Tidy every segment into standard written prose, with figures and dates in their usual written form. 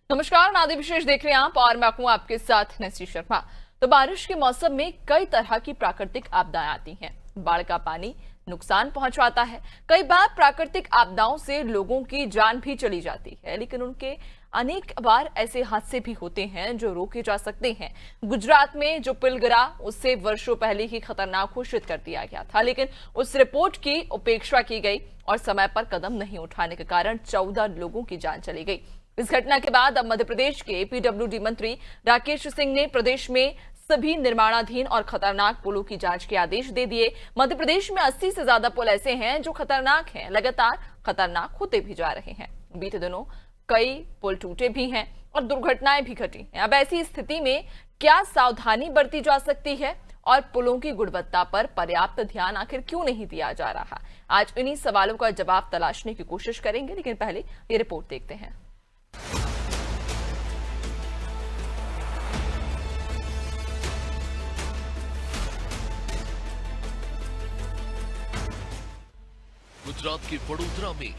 नमस्कार, नादी विशेष देख रहे हैं आप और मैं हूं आपके साथ नैसी शर्मा। तो बारिश के मौसम में कई तरह की प्राकृतिक आपदाएं आती हैं। बाढ़ का पानी नुकसान पहुंचाता है। कई बार प्राकृतिक आपदाओं से लोगों की जान भी चली जाती है, लेकिन उनके अनेक बार ऐसे हादसे भी होते हैं जो रोके जा सकते हैं। गुजरात में जो पुल गिरा उससे वर्षों पहले ही खतरनाक घोषित कर दिया गया था, लेकिन उस रिपोर्ट की उपेक्षा की गई और समय पर कदम नहीं उठाने के कारण 14 लोगों की जान चली गई। इस घटना के बाद अब मध्य प्रदेश के पीडब्ल्यूडी मंत्री राकेश सिंह ने प्रदेश में सभी निर्माणाधीन और खतरनाक पुलों की जांच के आदेश दे दिए। मध्य प्रदेश में 80 से ज्यादा पुल ऐसे हैं जो खतरनाक हैं, लगातार खतरनाक होते भी जा रहे हैं। बीते दिनों कई पुल टूटे भी हैं और दुर्घटनाएं भी घटी हैं। अब ऐसी स्थिति में क्या सावधानी बरती जा सकती है और पुलों की गुणवत्ता पर पर्याप्त ध्यान आखिर क्यों नहीं दिया जा रहा? आज इन्हीं सवालों का जवाब तलाशने की कोशिश करेंगे, लेकिन पहले ये रिपोर्ट देखते हैं। गुजरात के वडोदरा में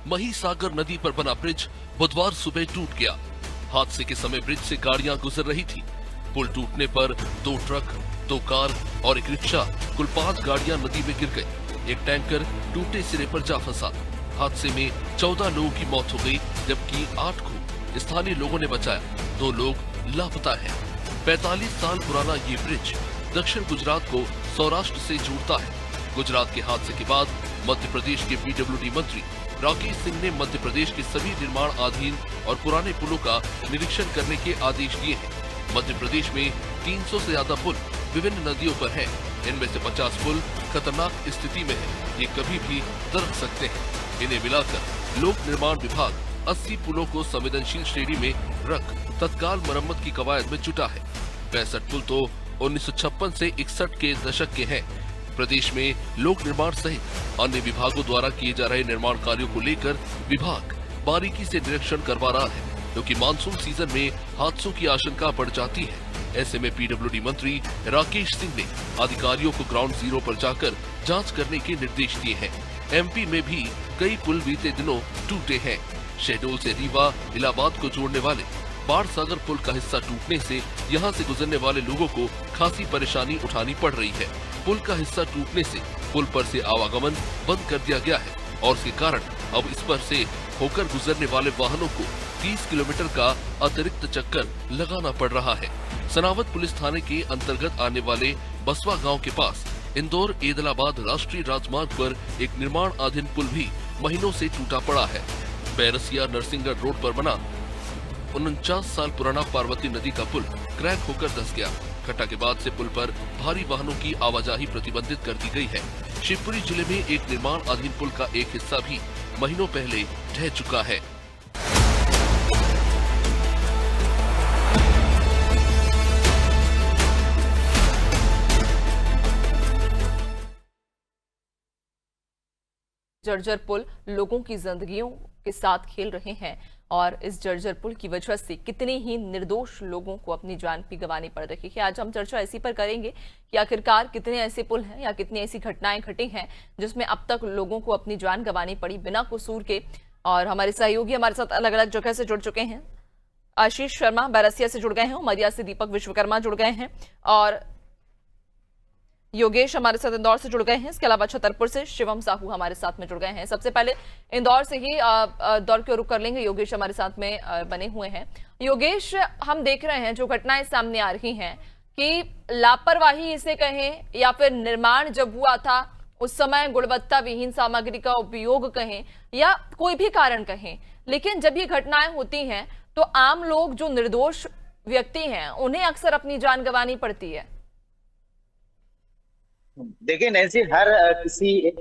महीसागर नदी पर बना ब्रिज बुधवार सुबह टूट गया। हादसे के समय ब्रिज से गाड़ियां गुजर रही थी। पुल टूटने पर 2 ट्रक, 2 कार और एक रिक्शा, कुल 5 गाड़ियां नदी में गिर गई। एक टैंकर टूटे सिरे पर जा फंसा। हादसे में 14 लोगों की मौत हो गई, जबकि 8 को स्थानीय लोगों ने बचाया। 2 लोग लापता हैं। 45 साल पुराना ये ब्रिज दक्षिण गुजरात को सौराष्ट्र से जोड़ता है। गुजरात के हादसे के बाद मध्य प्रदेश के पीडब्ल्यूडी मंत्री राकेश सिंह ने मध्य प्रदेश के सभी निर्माणाधीन और पुराने पुलों का निरीक्षण करने के आदेश दिए हैं। मध्य प्रदेश में 300 से ज्यादा पुल विभिन्न नदियों पर हैं। इनमें से 50 पुल खतरनाक स्थिति में है, ये कभी भी दरक सकते हैं। इन्हें मिलाकर लोक निर्माण विभाग 80 पुलों को संवेदनशील श्रेणी में रख तत्काल मरम्मत की कवायद में जुटा है। 65 पुल तो 1956 से 61 के दशक के हैं। प्रदेश में लोक निर्माण सहित अन्य विभागों द्वारा किए जा रहे निर्माण कार्यों को लेकर विभाग बारीकी से निरीक्षण करवा रहा है, क्योंकि मानसून सीजन में हादसों की आशंका बढ़ जाती है। ऐसे में पीडब्ल्यूडी मंत्री राकेश सिंह ने अधिकारियों को ग्राउंड जीरो पर जाकर जांच करने के निर्देश दिए हैं। एमपी में भी कई पुल बीते दिनों टूटे हैं। शहडोल से रीवा इलाहाबाद को जोड़ने वाले बाढ़ सागर पुल का हिस्सा टूटने से यहां से गुजरने वाले लोगों को खासी परेशानी उठानी पड़ रही है। पुल का हिस्सा टूटने से पुल पर से आवागमन बंद कर दिया गया है और इसके कारण अब इस पर से होकर गुजरने वाले वाहनों को 30 किलोमीटर का अतिरिक्त चक्कर लगाना पड़ रहा है। सनावत पुलिस थाने के अंतर्गत आने वाले बसवा गांव के पास इंदौर एदलाबाद राष्ट्रीय राजमार्ग पर एक निर्माणाधीन पुल भी महीनों से टूटा पड़ा है। बैरसिया नरसिंहगढ़ रोड पर बना 49 साल पुराना पार्वती नदी का पुल क्रैक होकर धंस गया। घटना के बाद से पुल पर भारी वाहनों की आवाजाही प्रतिबंधित कर दी गई है। शिवपुरी जिले में एक निर्माणाधीन पुल का एक हिस्सा भी महीनों पहले ढह चुका है। जर्जर पुल लोगों की जिंदगियों के साथ खेल रहे हैं और इस जर्जर पुल की वजह से कितने ही निर्दोष लोगों को अपनी जान भी गंवानी पड़ रही है। आज हम चर्चा इसी पर करेंगे कि आखिरकार कितने ऐसे पुल हैं या कितनी ऐसी घटनाएं घटी हैं जिसमें अब तक लोगों को अपनी जान गंवानी पड़ी बिना कसूर के। और हमारे सहयोगी हमारे साथ अलग अलग जगह से जुड़ चुके हैं। आशीष शर्मा बैरसिया से जुड़ गए हैं, उमरिया से दीपक विश्वकर्मा जुड़ गए हैं और योगेश हमारे साथ इंदौर से जुड़ गए हैं। इसके अलावा छतरपुर से शिवम साहू हमारे साथ में जुड़ गए हैं। सबसे पहले इंदौर से ही दौर के रुख कर लेंगे। योगेश हमारे साथ में बने हुए हैं। योगेश, हम देख रहे हैं जो घटनाएं सामने आ रही हैं कि लापरवाही इसे कहें या फिर निर्माण जब हुआ था उस समय गुणवत्ता विहीन सामग्री का उपयोग कहें या कोई भी कारण कहें, लेकिन जब ये घटनाएं होती हैं तो आम लोग जो निर्दोष व्यक्ति हैं उन्हें अक्सर अपनी जान गंवानी पड़ती है। देखिए नैन्सी, हर किसी एक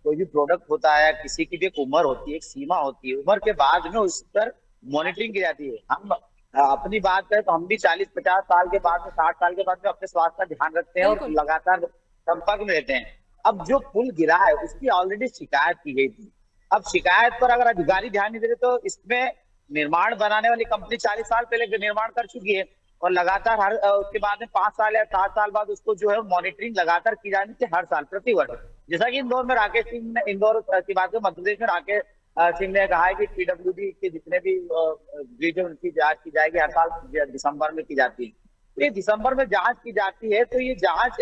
कोई भी प्रोडक्ट होता है, किसी की भी एक उम्र होती है, एक सीमा होती है। उम्र के बाद में उस पर मॉनिटरिंग की जाती है। हम अपनी बात करें तो हम भी 40-50 साल के बाद में, 60 साल के बाद में अपने स्वास्थ्य का ध्यान रखते हैं और लगातार संपर्क में रहते हैं। अब जो पुल गिरा है उसकी ऑलरेडी शिकायत की गई थी। अब शिकायत पर अगर अधिकारी ध्यान नहीं दे रहे तो इसमें निर्माण बनाने वाली कंपनी 40 साल पहले निर्माण कर चुकी है और लगातार हर उसके बाद में 5 साल या 7 साल बाद उसको जो है मॉनिटरिंग लगातार की जानी चाहिए, हर साल प्रति वर्ष। जैसा कि इंदौर में राकेश सिंह ने, इंदौर की बात करें मध्य प्रदेश में राकेश सिंह ने कहा है कि पीडब्ल्यूडी के जितने भी ब्रिज है उनकी जांच की जाएगी। हर साल दिसंबर में की जाती है। ये दिसंबर में जांच की जाती है तो ये जांच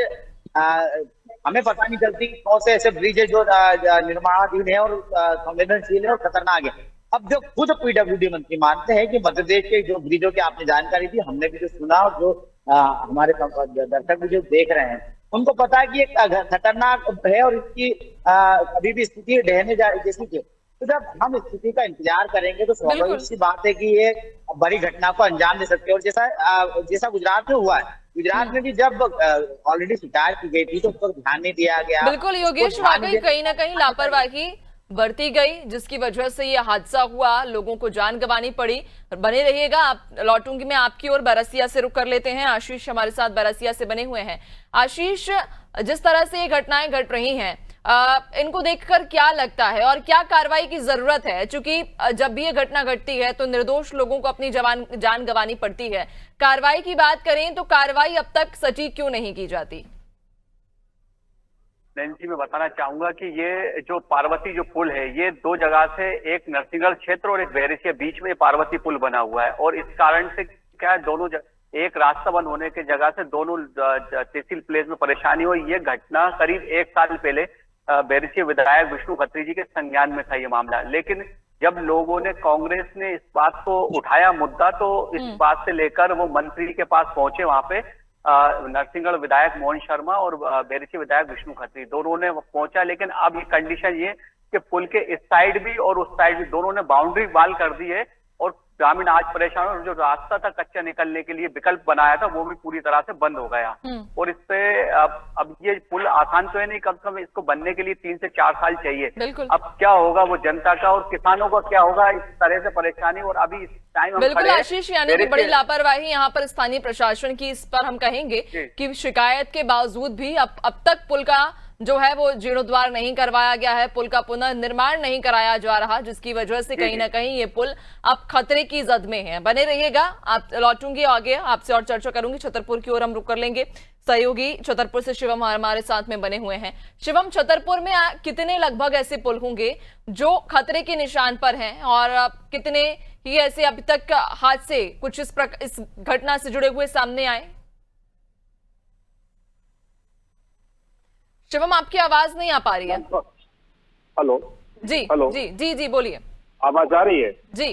हमें पता नहीं चलती कौन से ऐसे ब्रिज है जो निर्माणाधीन है और संवेदनशील है और खतरनाक है। अब जो खुद पीडब्ल्यूडी मंत्री मानते हैं कि मध्य प्रदेश के जो ब्रिजों की आपने जानकारी दी, हमने भी जो सुना और जो हमारे दर्शक भी जो देख रहे हैं उनको पता है कि ये खतरनाक है और इसकी अभी भी स्थिति ढहने जैसी है। तो जब हम स्थिति का इंतजार करेंगे तो स्वाभाविक सी बात है कि ये बड़ी घटना को अंजाम दे सकते हैं। और जैसा गुजरात में हुआ है, गुजरात में भी जब ऑलरेडी शिकायत की गई थी तो उस पर ध्यान नहीं दिया गया। बिल्कुल योगेश, वाकई कहीं ना कहीं लापरवाही बरती गई जिसकी वजह से ये हादसा हुआ, लोगों को जान गंवानी पड़ी। बने रहिएगा, आप लौटूंगी मैं आपकी ओर। बरसिया से रुक कर लेते हैं, आशीष हमारे साथ बरसिया से बने हुए हैं। आशीष, जिस तरह से ये घटनाएं घट रही हैं, इनको देखकर क्या लगता है और क्या कार्रवाई की जरूरत है? क्योंकि जब भी ये घटना घटती है तो निर्दोष लोगों को अपनी जान गंवानी पड़ती है। कार्रवाई की बात करें तो कार्रवाई अब तक सटीक क्यों नहीं की जाती? नैन्सी, मैं बताना चाहूंगा कि ये जो पार्वती जो पुल है, ये दो जगह से, एक नरसिंहगढ़ क्षेत्र और एक बहरिया बीच में पार्वती पुल बना हुआ है। और इस कारण से क्या है, दोनों एक रास्ता बंद होने की जगह से दोनों तहसील प्लेस में परेशानी हुई। ये घटना करीब 1 साल पहले बहरिया विधायक विष्णु खत्री जी के संज्ञान में था ये मामला। लेकिन जब लोगों ने, कांग्रेस ने इस बात को उठाया मुद्दा, तो इस बात से लेकर वो मंत्री के पास पहुंचे। वहां पे नरसिंहगढ़ विधायक मोहन शर्मा और बहरिया विधायक विष्णु खत्री दोनों ने पहुंचा। लेकिन अब ये कंडीशन ये कि पुल के इस साइड भी और उस साइड भी दोनों ने बाउंड्री वाल कर दी है और ग्रामीण आज परेशान। और जो रास्ता था कच्चा निकलने के लिए विकल्प बनाया था वो भी पूरी तरह से बंद हो गया। और इससे अब ये पुल आसान तो है नहीं, कम से कम इसको बनने के लिए 3 से 4 साल चाहिए। अब क्या होगा वो जनता का और किसानों का क्या होगा इस तरह से परेशानी। और अभी इस टाइम बिल्कुल आशीष, यानी कि बड़ी लापरवाही यहाँ पर स्थानीय प्रशासन की, इस पर हम कहेंगे कि शिकायत के बावजूद भी अब तक पुल का जो है वो जीर्णोद्वार नहीं करवाया गया है, पुल का पुनर्निर्माण नहीं कराया जा रहा, जिसकी वजह से कहीं ना कहीं ये पुल अब खतरे की जद में है। बने रहिएगा, आप लौटूंगी आगे, आपसे और चर्चा करूंगी। छतरपुर की ओर हम रुक कर लेंगे। सहयोगी छतरपुर से शिवम हमारे साथ में बने हुए हैं। शिवम, छतरपुर में कितने लगभग ऐसे पुल होंगे जो खतरे के निशान पर हैं और कितने ही ऐसे अभी तक हादसे कुछ इस घटना से जुड़े हुए सामने आए? शिवम, आपकी आवाज नहीं आ पा रही है। हेलो जी हेलो जी जी जी बोलिए। आवाज आ रही है? जी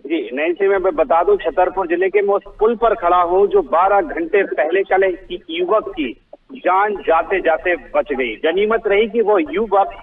जी नैन्सी, मैं बता दूं, छतरपुर जिले के मैं उस पुल पर खड़ा हूं जो 12 घंटे पहले कल युवक की जान जाते जाते बच गई। गनीमत रही कि वो युवक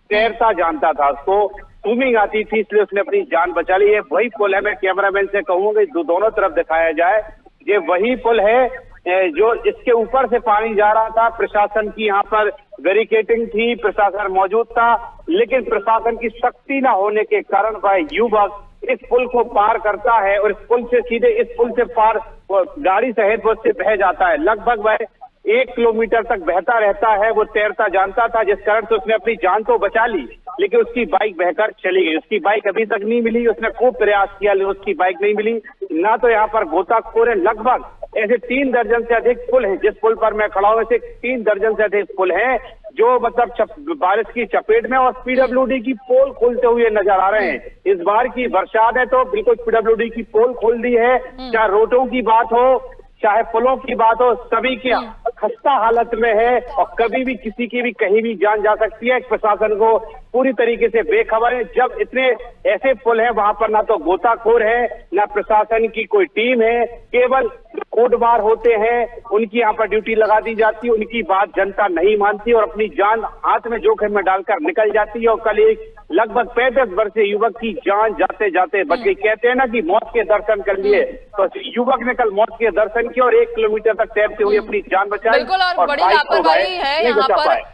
तैरता जानता था, उसको स्विमिंग आती थी, इसलिए उसने अपनी जान बचा ली। ये वही पुल है, मैं कैमरामैन से कहूंगा दोनों तरफ दिखाया जाए। ये वही पुल है जो इसके ऊपर से पानी जा रहा था। प्रशासन की यहाँ पर बैरिकेडिंग थी, प्रशासन मौजूद था, लेकिन प्रशासन की सख्ती न होने के कारण वह युवक इस पुल को पार करता है और इस पुल से सीधे इस पुल से पार गाड़ी सहित वो से बह जाता है। लगभग वह 1 किलोमीटर तक बहता रहता है। वो तैरता जानता था, जिस कारण से उसने अपनी जान तो बचा ली, लेकिन उसकी बाइक बहकर चली गई। उसकी बाइक अभी तक नहीं मिली। उसने खूब प्रयास किया लेकिन उसकी बाइक नहीं मिली। ना तो यहाँ पर गोताखोर है, लगभग ऐसे 3 दर्जन से अधिक पुल हैं। जिस पुल पर मैं खड़ा हूं ऐसे 3 दर्जन से अधिक पुल हैं जो मतलब बारिश की चपेट में और पीडब्ल्यूडी की पोल खोलते हुए नजर आ रहे हैं। इस बार की बरसात है तो बिल्कुल पीडब्ल्यूडी की पोल खोल दी है। चाहे रोडों की बात हो, चाहे पुलों की बात हो, सभी की खस्ता हालत में है और कभी भी किसी की भी कहीं भी जान जा सकती है। प्रशासन को पूरी तरीके से बेखबर है। जब इतने ऐसे पुल हैं वहां पर ना तो गोताखोर है, ना प्रशासन की कोई टीम है, केवल कोटवार होते हैं, उनकी यहाँ पर ड्यूटी लगा दी जाती है। उनकी बात जनता नहीं मानती और अपनी जान हाथ में जोखिम में डालकर निकल जाती है। और कल एक लगभग 35 वर्षीय युवक की जान जाते जाते बच गई। कहते हैं ना कि मौत के दर्शन कर लिए, तो युवक ने कल मौत के दर्शन किए और 1 किलोमीटर तक तैरते हुए अपनी जान बचाई। बिल्कुल, और बड़ी लापरवाही है यहाँ पर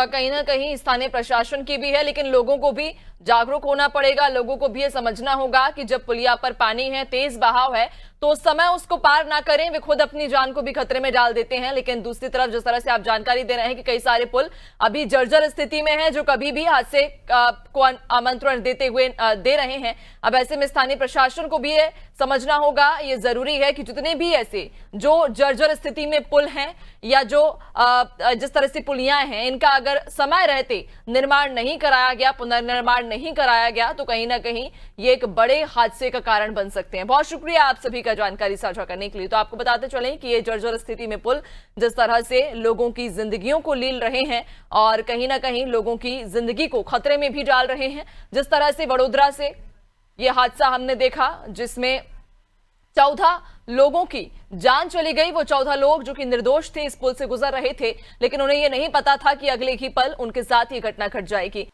कहीं ना कहीं स्थानीय प्रशासन की भी है, लेकिन लोगों को भी जागरूक होना पड़ेगा। लोगों को भी ये समझना होगा कि जब पुलिया पर पानी है, तेज बहाव है, तो उस समय उसको पार ना करें। वे खुद अपनी जान को भी खतरे में डाल देते हैं। लेकिन दूसरी तरफ जिस तरह से आप जानकारी दे रहे हैं कि कई सारे पुल अभी जर्जर स्थिति में हैं, जो कभी भी हादसे को आमंत्रण दे रहे हैं। अब ऐसे में स्थानीय प्रशासन को भी ये समझना होगा, ये जरूरी है कि जितने भी ऐसे जो जर्जर स्थिति में पुल हैं या जो जिस तरह से पुलियां हैं, इनका अगर समय रहते निर्माण नहीं कराया गया, पुनर्निर्माण नहीं कराया गया तो कहीं ना कहीं ये एक बड़े हादसे का कारण बन सकते हैं। बहुत शुक्रिया आप सभी का जानकारी साझा करने के लिए। तो आपको बताते चलें कि ये जर्जर स्थिति में पुल जिस तरह से लोगों की जिंदगियों को लील रहे हैं और कहीं ना कहीं लोगों की जिंदगी को खतरे में भी डाल रहे हैं, जिस तरह से वडोदरा से ये हादसा हमने देखा जिसमें 14 लोगों की जान चली गई। वो 14 लोग जो कि निर्दोष थे, इस पुल से गुजर रहे थे, लेकिन उन्हें ये नहीं पता था कि अगले ही पल उनके साथ ये घटना घट जाएगी।